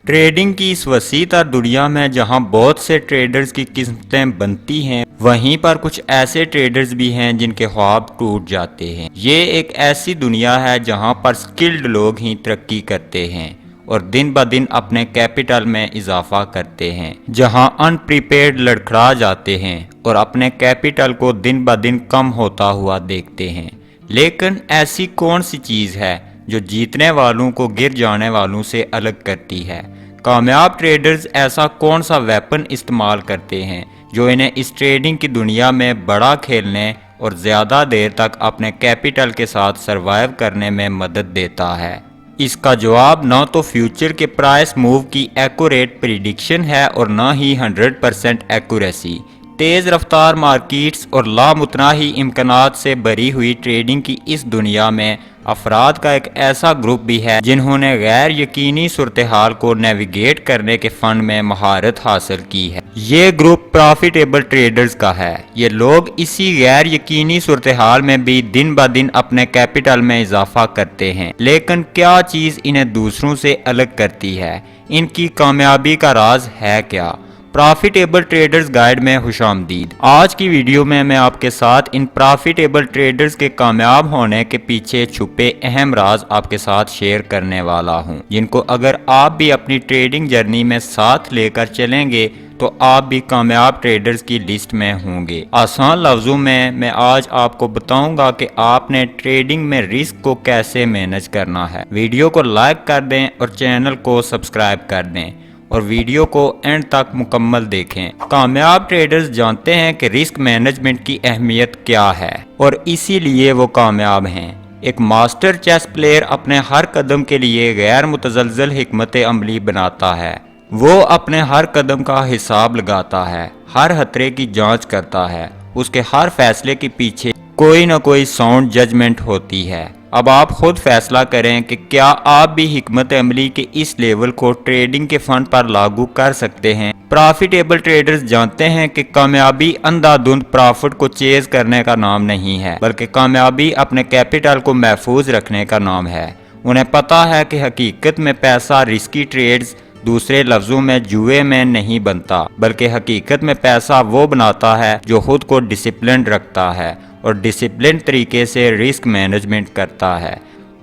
Trading کی اس وسیع تر دنیا میں جہاں بہت سے ٹریڈرز کی قسمتیں بنتی ہیں، وہیں پر کچھ ایسے ٹریڈرز بھی ہیں جن کے خواب ٹوٹ جاتے ہیں۔ یہ ایک ایسی دنیا ہے جہاں پر سکلڈ لوگ ہی ترقی کرتے ہیں اور دن بدن اپنے کیپٹل میں اضافہ کرتے ہیں، جہاں ان پریپیئرڈ لڑکھڑا جاتے ہیں اور اپنے کیپٹل کو دن بدن کم ہوتا ہوا دیکھتے ہیں۔ لیکن ایسی کون سی چیز ہے جو جیتنے والوں کو گر جانے والوں سے الگ کرتی ہے؟ کامیاب ٹریڈرز ایسا کون سا ویپن استعمال کرتے ہیں جو انہیں اس ٹریڈنگ کی دنیا میں بڑا کھیلنے اور زیادہ دیر تک اپنے کیپٹل کے ساتھ سروائیو کرنے میں مدد دیتا ہے؟ اس کا جواب نہ تو فیوچر کے پرائس موو کی ایکوریٹ پریڈکشن ہے اور نہ ہی 100% ایکوریسی۔ تیز رفتار مارکیٹس اور لامتناہی امکانات سے بھری ہوئی ٹریڈنگ کی اس دنیا میں افراد کا ایک ایسا گروپ بھی ہے جنہوں نے غیر یقینی صورتحال کو نیویگیٹ کرنے کے فن میں مہارت حاصل کی ہے۔ یہ گروپ پرافیٹیبل ٹریڈرز کا ہے۔ یہ لوگ اسی غیر یقینی صورتحال میں بھی دن بدن اپنے کیپٹل میں اضافہ کرتے ہیں۔ لیکن کیا چیز انہیں دوسروں سے الگ کرتی ہے؟ ان کی کامیابی کا راز ہے کیا؟ پرافیٹیبل ٹریڈرز گائیڈ میں خوش آمدید۔ آج کی ویڈیو میں آپ کے ساتھ ان پرافیٹیبل ٹریڈرز کے کامیاب ہونے کے پیچھے چھپے اہم راز آپ کے ساتھ شیئر کرنے والا ہوں، جن کو اگر آپ بھی اپنی ٹریڈنگ جرنی میں ساتھ لے کر چلیں گے تو آپ بھی کامیاب ٹریڈرز کی لسٹ میں ہوں گے۔ آسان لفظوں میں آج آپ کو بتاؤں گا کہ آپ نے ٹریڈنگ میں رسک کو کیسے مینج کرنا ہے۔ ویڈیو کو لائک کر دیں اور چینل کو سبسکرائب کر دیں اور ویڈیو کو اینڈ تک مکمل دیکھیں۔ کامیاب ٹریڈرز جانتے ہیں کہ رسک مینجمنٹ کی اہمیت کیا ہے اور اسی لیے وہ کامیاب ہیں۔ ایک ماسٹر چیس پلیئر اپنے ہر قدم کے لیے غیر متزلزل حکمت عملی بناتا ہے۔ وہ اپنے ہر قدم کا حساب لگاتا ہے، ہر خطرے کی جانچ کرتا ہے، اس کے ہر فیصلے کے پیچھے کوئی نہ کوئی ساؤنڈ ججمنٹ ہوتی ہے۔ اب آپ خود فیصلہ کریں کہ کیا آپ بھی حکمت عملی کے اس لیول کو ٹریڈنگ کے فن پر لاگو کر سکتے ہیں۔ پرافیٹیبل ٹریڈرز جانتے ہیں کہ کامیابی اندھا دھند پرافٹ کو چیز کرنے کا نام نہیں ہے، بلکہ کامیابی اپنے کیپٹل کو محفوظ رکھنے کا نام ہے۔ انہیں پتا ہے کہ حقیقت میں پیسہ رسکی ٹریڈز، دوسرے لفظوں میں جوئے میں نہیں بنتا، بلکہ حقیقت میں پیسہ وہ بناتا ہے جو خود کو ڈسپلنڈ رکھتا ہے اور ڈسپلن طریقے سے رسک مینجمنٹ کرتا ہے۔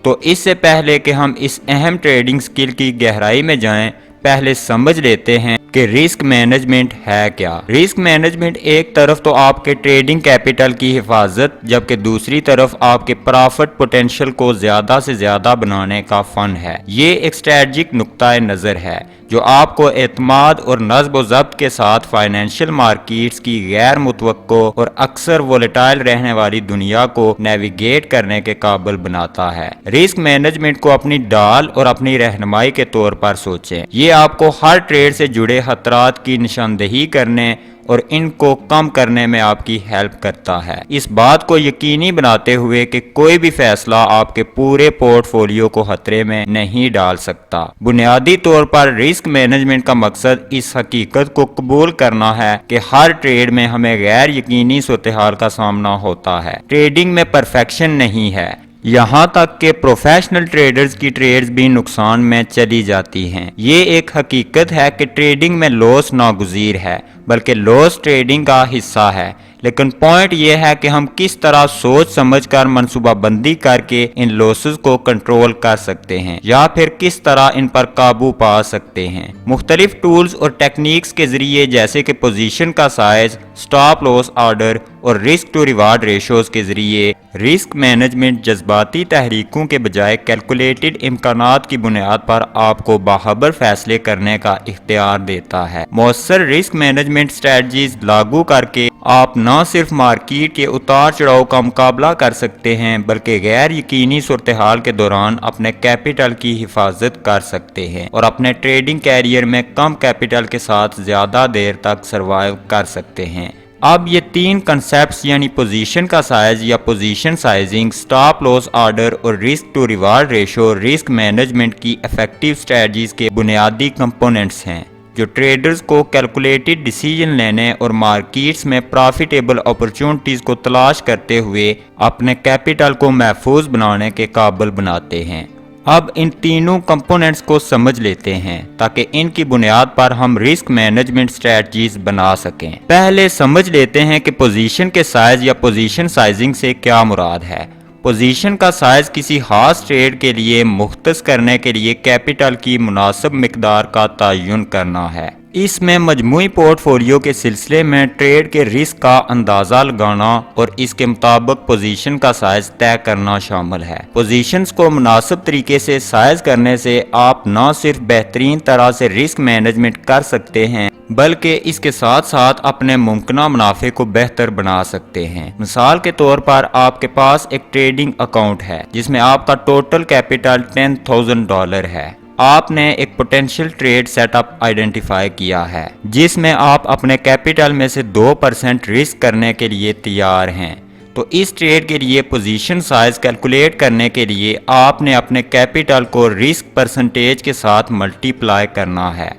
تو اس سے پہلے کہ ہم اس اہم ٹریڈنگ سکل کی گہرائی میں جائیں، پہلے سمجھ لیتے ہیں کہ رسک مینجمنٹ ہے کیا۔ رسک مینجمنٹ ایک طرف تو آپ کے ٹریڈنگ کیپٹل کی حفاظت، جبکہ دوسری طرف آپ کے پرافٹ پوٹینشل کو زیادہ سے زیادہ بنانے کا فن ہے۔ یہ ایک اسٹریٹجک نقطہ نظر ہے جو آپ کو اعتماد اور نظم و ضبط کے ساتھ فائنینشیل مارکیٹس کی غیر متوقع اور اکثر وولیٹائل رہنے والی دنیا کو نیویگیٹ کرنے کے قابل بناتا ہے۔ رسک مینجمنٹ کو اپنی ڈال اور اپنی رہنمائی کے طور پر سوچیں۔ یہ آپ کو ہر ٹریڈ سے جڑے خطرات کی نشاندہی کرنے اور ان کو کم کرنے میں آپ کی ہیلپ کرتا ہے، اس بات کو یقینی بناتے ہوئے کہ کوئی بھی فیصلہ آپ کے پورے پورٹ فولیو کو خطرے میں نہیں ڈال سکتا۔ بنیادی طور پر رسک مینجمنٹ کا مقصد اس حقیقت کو قبول کرنا ہے کہ ہر ٹریڈ میں ہمیں غیر یقینی صورتحال کا سامنا ہوتا ہے۔ ٹریڈنگ میں پرفیکشن نہیں ہے، یہاں تک کہ پروفیشنل ٹریڈرز کی ٹریڈز بھی نقصان میں چلی جاتی ہیں۔ یہ ایک حقیقت ہے کہ ٹریڈنگ میں لاس ناگزیر ہے، بلکہ لاس ٹریڈنگ کا حصہ ہے۔ لیکن پوائنٹ یہ ہے کہ ہم کس طرح سوچ سمجھ کر منصوبہ بندی کر کے ان لاسز کو کنٹرول کر سکتے ہیں یا پھر کس طرح ان پر قابو پا سکتے ہیں۔ مختلف ٹولز اور ٹیکنیکس کے ذریعے جیسے کہ پوزیشن کا سائز، سٹاپ لاس آرڈر اور رسک ٹو ریوارڈ ریشوز کے ذریعے رسک مینجمنٹ جذباتی تحریکوں کے بجائے کیلکولیٹڈ امکانات کی بنیاد پر آپ کو باخبر فیصلے کرنے کا اختیار دیتا ہے۔ مؤثر رسک مینجمنٹ اسٹریٹجیز لاگو کر کے آپ نہ صرف مارکیٹ کے اتار چڑھاؤ کا مقابلہ کر سکتے ہیں بلکہ غیر یقینی صورتحال کے دوران اپنے کیپٹل کی حفاظت کر سکتے ہیں اور اپنے ٹریڈنگ کیریئر میں کم کیپٹل کے ساتھ زیادہ دیر تک سروائیو کر سکتے ہیں۔ اب یہ تین کنسیپٹس یعنی پوزیشن کا سائز یا position sizing, stop loss order اور risk to reward ratio risk management کی ایفیکٹو اسٹریٹجیز کے بنیادی کمپوننٹس ہیں جو ٹریڈرز کو کیلکولیٹڈ ڈیسیژن لینے اور مارکیٹس میں پرافیٹیبل اپرچونٹیز کو تلاش کرتے ہوئے اپنے کیپٹل کو محفوظ بنانے کے قابل بناتے ہیں۔ اب ان تینوں کمپوننٹس کو سمجھ لیتے ہیں تاکہ ان کی بنیاد پر ہم رسک مینجمنٹ سٹریٹجیز بنا سکیں۔ پہلے سمجھ لیتے ہیں کہ پوزیشن کے سائز یا پوزیشن سائزنگ سے کیا مراد ہے۔ پوزیشن کا سائز کسی خاص ٹریڈ کے لیے مختص کرنے کے لیے کیپٹل کی مناسب مقدار کا تعین کرنا ہے۔ اس میں مجموعی پورٹ فولیو کے سلسلے میں ٹریڈ کے رسک کا اندازہ لگانا اور اس کے مطابق پوزیشن کا سائز طے کرنا شامل ہے۔ پوزیشنز کو مناسب طریقے سے سائز کرنے سے آپ نہ صرف بہترین طرح سے رسک مینجمنٹ کر سکتے ہیں بلکہ اس کے ساتھ ساتھ اپنے ممکنہ منافع کو بہتر بنا سکتے ہیں۔ مثال کے طور پر آپ کے پاس ایک ٹریڈنگ اکاؤنٹ ہے جس میں آپ کا ٹوٹل کیپٹل $10,000 ہے۔ آپ نے ایک potential trade set up identify کیا ہے جس میں آپ اپنے کیپٹل میں سے 2% رسک کرنے کے لیے تیار ہیں۔ تو اس ٹریڈ کے لیے پوزیشن سائز کیلکولیٹ کرنے کے لیے آپ نے اپنے کیپٹل کو رسک پرسنٹیج کے ساتھ ملٹی پلائی کرنا ہے۔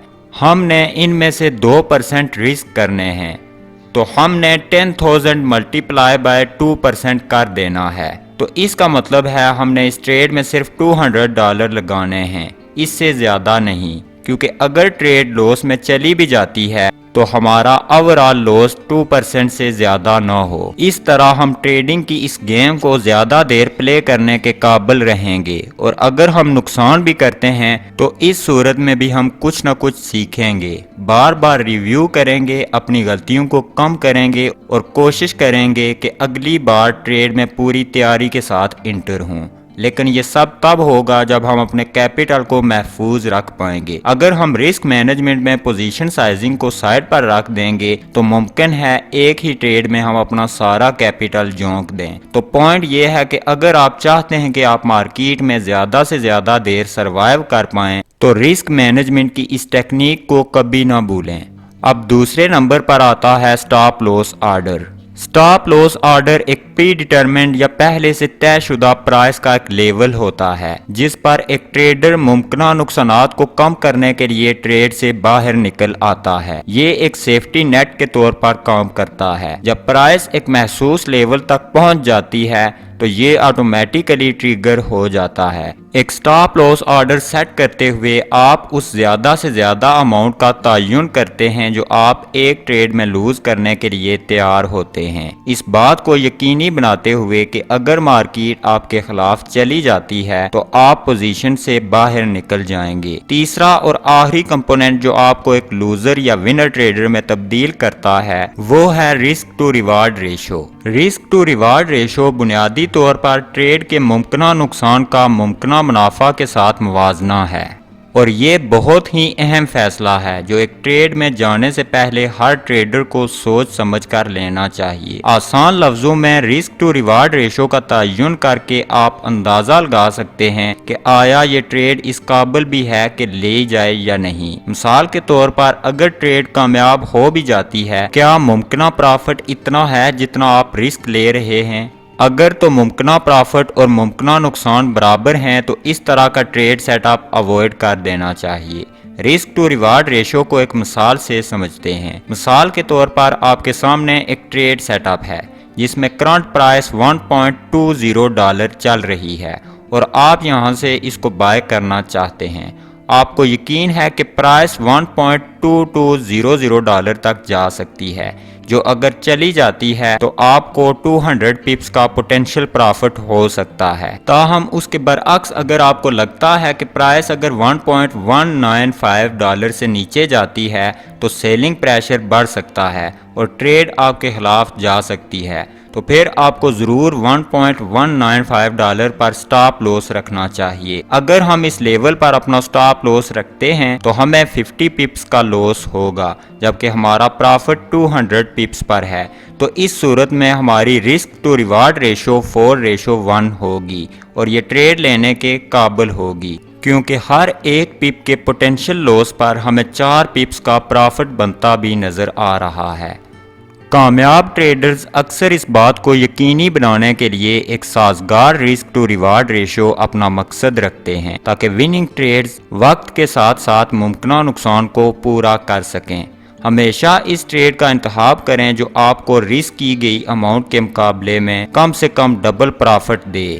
ہم نے ان میں سے 2% رسک کرنے ہیں تو ہم نے 10,000 ملٹیپلائی بائی 2% کر دینا ہے۔ تو اس کا مطلب ہے ہم نے اس ٹریڈ میں صرف $200 لگانے ہیں، اس سے زیادہ نہیں، کیونکہ اگر ٹریڈ لاس میں چلی بھی جاتی ہے تو ہمارا اوورآل لاس 2% سے زیادہ نہ ہو۔ اس طرح ہم ٹریڈنگ کی اس گیم کو زیادہ دیر پلے کرنے کے قابل رہیں گے، اور اگر ہم نقصان بھی کرتے ہیں تو اس صورت میں بھی ہم کچھ نہ کچھ سیکھیں گے، بار بار ریویو کریں گے، اپنی غلطیوں کو کم کریں گے اور کوشش کریں گے کہ اگلی بار ٹریڈ میں پوری تیاری کے ساتھ انٹر ہوں۔ لیکن یہ سب تب ہوگا جب ہم اپنے کیپٹل کو محفوظ رکھ پائیں گے۔ اگر ہم رسک مینجمنٹ میں پوزیشن سائزنگ کو سائڈ پر رکھ دیں گے تو ممکن ہے ایک ہی ٹریڈ میں ہم اپنا سارا کیپٹل جھونک دیں۔ تو پوائنٹ یہ ہے کہ اگر آپ چاہتے ہیں کہ آپ مارکیٹ میں زیادہ سے زیادہ دیر سروائیو کر پائیں تو رسک مینجمنٹ کی اس ٹیکنیک کو کبھی نہ بھولیں۔ اب دوسرے نمبر پر آتا ہے stop loss order. Stop loss order ایک پری ڈیٹرمنڈ یا پہلے سے طے شدہ پرائس کا ایک لیول ہوتا ہے جس پر ایک ٹریڈر ممکنہ نقصانات کو کم کرنے کے لیے ٹریڈ سے باہر نکل آتا ہے۔ یہ ایک سیفٹی نیٹ کے طور پر کام کرتا ہے۔ جب پرائس ایک محسوس لیول تک پہنچ جاتی ہے تو یہ آٹومیٹیکلی ٹریگر ہو جاتا ہے۔ ایک سٹاپ لاس آرڈر سیٹ کرتے ہوئے آپ اس زیادہ سے زیادہ اماؤنٹ کا تعین کرتے ہیں جو آپ ایک ٹریڈ میں لوز کرنے کے لیے تیار ہوتے ہیں، اس بات کو یقینی بناتے ہوئے کہ اگر مارکیٹ آپ کے خلاف چلی جاتی ہے تو آپ پوزیشن سے باہر نکل جائیں گے۔ تیسرا اور آخری کمپوننٹ جو آپ کو ایک لوزر یا ونر ٹریڈر میں تبدیل کرتا ہے وہ ہے risk to reward ratio. Risk to reward ratio بنیادی طور پر ٹریڈ کے ممکنہ نقصان کا ممکنہ منافع کے ساتھ موازنہ ہے، اور یہ بہت ہی اہم فیصلہ ہے جو ایک ٹریڈ میں جانے سے پہلے ہر ٹریڈر کو سوچ سمجھ کر لینا چاہیے۔ آسان لفظوں میں رسک ٹو ریوارڈ ریشو کا تعین کر کے آپ اندازہ لگا سکتے ہیں کہ آیا یہ ٹریڈ اس قابل بھی ہے کہ لے جائے یا نہیں۔ مثال کے طور پر اگر ٹریڈ کامیاب ہو بھی جاتی ہے، کیا ممکنہ پرافٹ اتنا ہے جتنا آپ رسک لے رہے ہیں؟ اگر تو ممکنہ پرافٹ اور ممکنہ نقصان برابر ہیں تو اس طرح کا ٹریڈ سیٹ اپ اوائڈ کر دینا چاہیے۔ رسک ٹو ریوارڈ ریشو کو ایک مثال سے سمجھتے ہیں۔ مثال کے طور پر آپ کے سامنے ایک ٹریڈ سیٹ اپ ہے جس میں کرنٹ پرائس $1.20 چل رہی ہے اور آپ یہاں سے اس کو بائی کرنا چاہتے ہیں۔ آپ کو یقین ہے کہ پرائس $1.2200 تک جا سکتی ہے، جو اگر چلی جاتی ہے تو آپ کو 200 پپس کا پوٹینشیل پرافٹ ہو سکتا ہے۔ تاہم اس کے برعکس اگر آپ کو لگتا ہے کہ پرائس اگر $1.195 سے نیچے جاتی ہے تو سیلنگ پریشر بڑھ سکتا ہے اور ٹریڈ آپ کے خلاف جا سکتی ہے، تو پھر آپ کو ضرور $1.195 پر سٹاپ لاس رکھنا چاہیے۔ اگر ہم اس لیول پر اپنا سٹاپ لاس رکھتے ہیں تو ہمیں 50 پپس کا لاس ہوگا، جبکہ ہمارا پرافٹ 200 پپس پر ہے۔ تو اس صورت میں ہماری رسک ٹو ریوارڈ ریشو 4:1 ہوگی اور یہ ٹریڈ لینے کے قابل ہوگی، کیونکہ ہر ایک پپ کے پوٹینشیل لاس پر ہمیں 4 پپس کا پرافٹ بنتا بھی نظر آ رہا ہے۔ کامیاب ٹریڈرز اکثر اس بات کو یقینی بنانے کے لیے ایک سازگار رسک ٹو ریوارڈ ریشو اپنا مقصد رکھتے ہیں تاکہ وننگ ٹریڈز وقت کے ساتھ ساتھ ممکنہ نقصان کو پورا کر سکیں۔ ہمیشہ اس ٹریڈ کا انتخاب کریں جو آپ کو رسک کی گئی اماؤنٹ کے مقابلے میں کم سے کم ڈبل پرافٹ دے۔